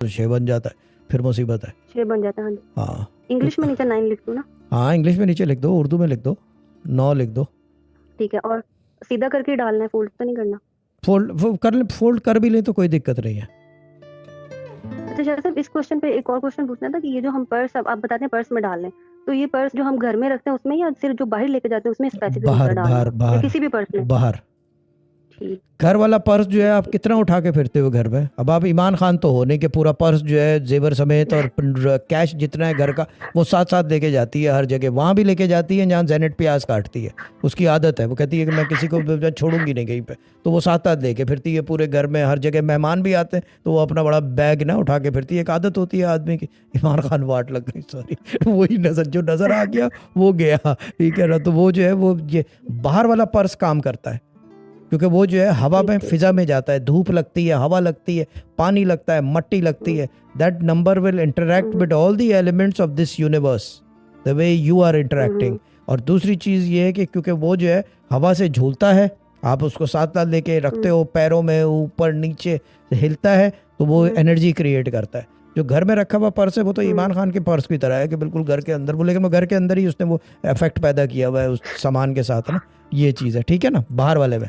तो 6 बन जाता है, फिर मुसीबत है। 6 बन जाता है, हाँ जी। हाँ इंग्लिश में तो नीचे 9 लिख दूँ ना? हाँ, इंग्लिश में नीचे लिख दो, उर्दू में लिख दो, 9 लिख दो। ठीक है, और सीधा करके ही डालना है, फोल्ड तो नहीं करना? फोल्ड कर भी लें तो कोई दिक्कत नहीं है। अच्छा शायद साहब, इस क्वेश्चन पे एक और क्वेश्चन पूछना था कि ये जो हम पर्स, अब आप बताते हैं पर्स में डाल लें, तो ये पर्स जो हम घर में रखते हैं उसमें, या सिर्फ जो बाहर लेके जाते हैं उसमें स्पेसिफिक होता बाहर है डालना, बाहर या बाहर किसी भी पर्स में? बाहर। ठीक घर वाला पर्स जो है ठीक आप ठीक। कितना उठा के फिरते हो घर में? अब आप ईमान खान तो हो नहीं कि पूरा पर्स जो है जेवर समेत और कैश जितना है घर का वो साथ साथ लेके जाती है हर जगह। वहाँ भी लेके जाती है जहाँ जेनेट प्याज काटती है, उसकी आदत है, वो कहती है कि मैं किसी को मैं छोड़ूंगी नहीं कहीं पे, तो वो साथ साथ लेके फिरती है पूरे घर में हर जगह। मेहमान भी आते हैं तो वो अपना बड़ा बैग ना उठा के फिरती है, एक आदत होती है आदमी की। ईमान खान वाट लग गई, सॉरी वही नजर जो नजर आ गया वो गया, ठीक है ना। तो वो जो है वो ये बाहर वाला पर्स काम करता है, क्योंकि वो जो है हवा ठीक में ठीक फिजा ठीक। में जाता है, धूप लगती है, हवा लगती है, पानी लगता है, मट्टी लगती है। That number will interact hmm with all the elements of this universe the way you are interacting. Hmm और दूसरी चीज़ ये है कि क्योंकि वो जो है हवा से झूलता है, आप उसको साथ साथ लेके रखते हम्म हो, पैरों में ऊपर नीचे हिलता है, तो वो हम्म एनर्जी क्रिएट करता है। जो घर में रखा हुआ पर्स है वो तो हम्म। ईमान खान के पर्स की तरह है कि बिल्कुल घर के अंदर वो, लेकिन वो घर के अंदर ही उसने वो इफेक्ट पैदा किया हुआ है उस सामान के साथ ना। ये चीज़ है, ठीक है ना, बाहर वाले में।